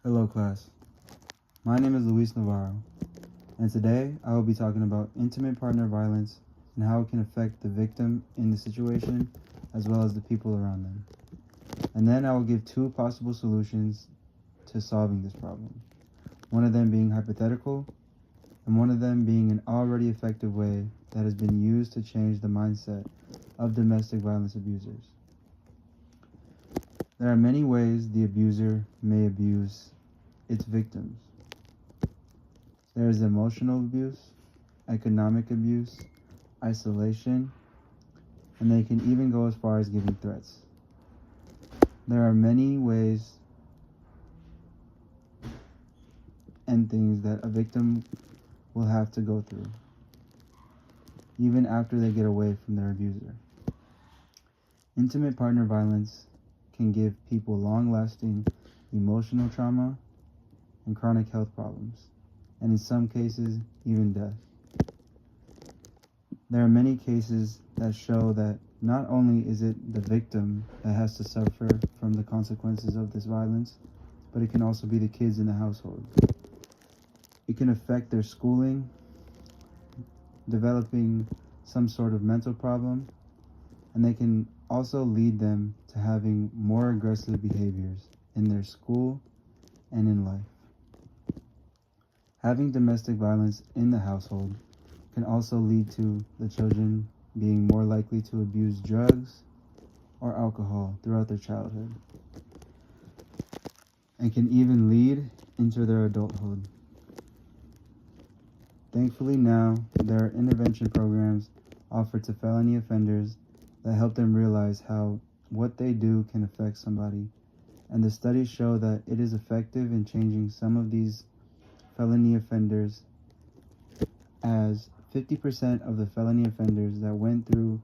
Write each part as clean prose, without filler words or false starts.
Hello class, my name is Luis Navarro, and today I will be talking about intimate partner violence and how it can affect the victim in the situation as well as the people around them. And then I will give two possible solutions to solving this problem, one of them being hypothetical and one of them being an already effective way that has been used to change the mindset of domestic violence abusers. There are many ways the abuser may abuse its victims. There is emotional abuse, economic abuse, isolation, and they can even go as far as giving threats. There are many ways and things that a victim will have to go through, even after they get away from their abuser. Intimate partner violence can give people long-lasting emotional trauma and chronic health problems, and in some cases, even death. There are many cases that show that not only is it the victim that has to suffer from the consequences of this violence, but it can also be the kids in the household. It can affect their schooling, developing some sort of mental problem, and they can also lead them to having more aggressive behaviors in their school and in life. Having domestic violence in the household can also lead to the children being more likely to abuse drugs or alcohol throughout their childhood, and can even lead into their adulthood. Thankfully now, there are intervention programs offered to felony offenders that help them realize how what they do can affect somebody, and the studies show that it is effective in changing some of these felony offenders, as 50% of the felony offenders that went through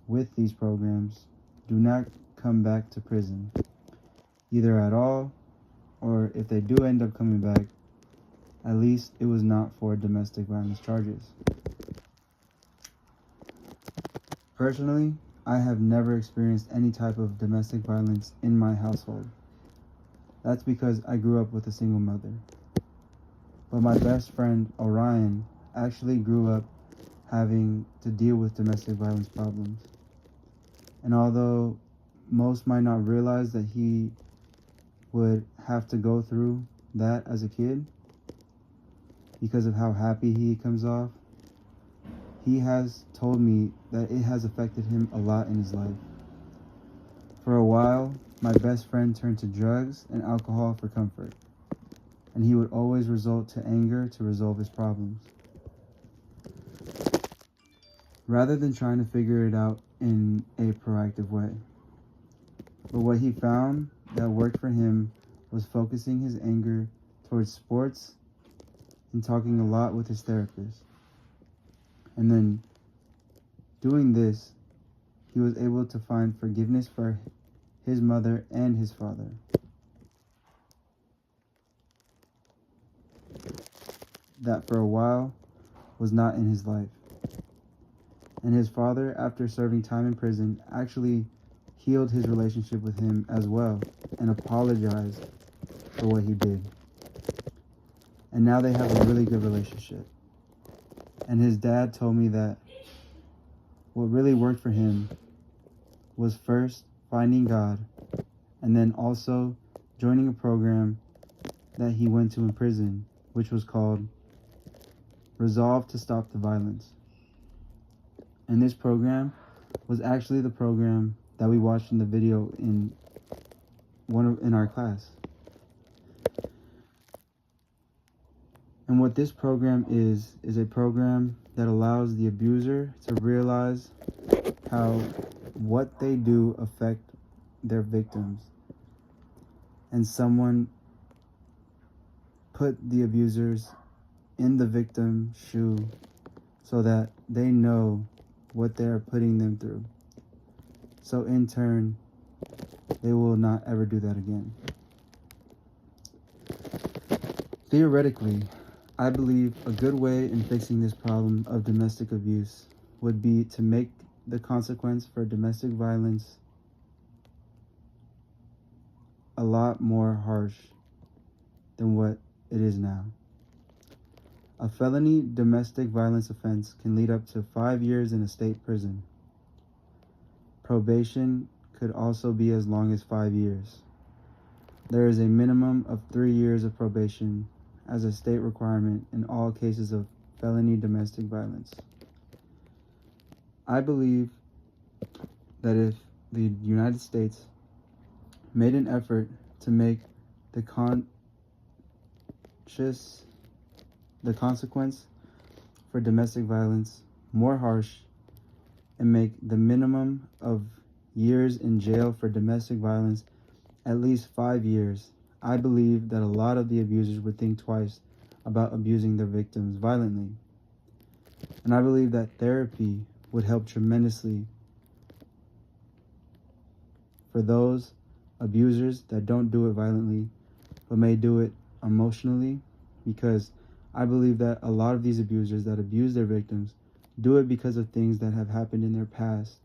with these programs do not come back to prison, either at all, or if they do end up coming back, at least it was not for domestic violence charges. Personally, I have never experienced any type of domestic violence in my household. That's because I grew up with a single mother. But my best friend, Orion, actually grew up having to deal with domestic violence problems. And although most might not realize that he would have to go through that as a kid, because of how happy he comes off, he has told me that it has affected him a lot in his life. For a while, my best friend turned to drugs and alcohol for comfort, and he would always resort to anger to resolve his problems, rather than trying to figure it out in a proactive way. But what he found that worked for him was focusing his anger towards sports and talking a lot with his therapist. And then doing this, he was able to find forgiveness for his mother and his father. That for a while was not in his life. And his father, after serving time in prison, actually healed his relationship with him as well and apologized for what he did. And now they have a really good relationship. And his dad told me that what really worked for him was first finding God, and then also joining a program that he went to in prison, which was called Resolve to Stop the Violence. And this program was actually the program that we watched in the video in our class. And what this program is a program that allows the abuser to realize how what they do affect their victims. And someone put the abusers in the victim's shoe so that they know what they're putting them through. So in turn, they will not ever do that again. Theoretically, I believe a good way in fixing this problem of domestic abuse would be to make the consequence for domestic violence a lot more harsh than what it is now. A felony domestic violence offense can lead up to 5 years in a state prison. Probation could also be as long as 5 years. There is a minimum of 3 years of probation as a state requirement in all cases of felony domestic violence. I believe that if the United States made an effort to make the consequence for domestic violence more harsh and make the minimum of years in jail for domestic violence at least 5 years, I believe that a lot of the abusers would think twice about abusing their victims violently. And I believe that therapy would help tremendously for those abusers that don't do it violently but may do it emotionally, because I believe that a lot of these abusers that abuse their victims do it because of things that have happened in their past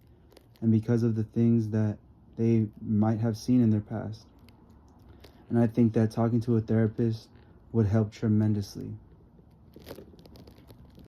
and because of the things that they might have seen in their past. And I think that talking to a therapist would help tremendously.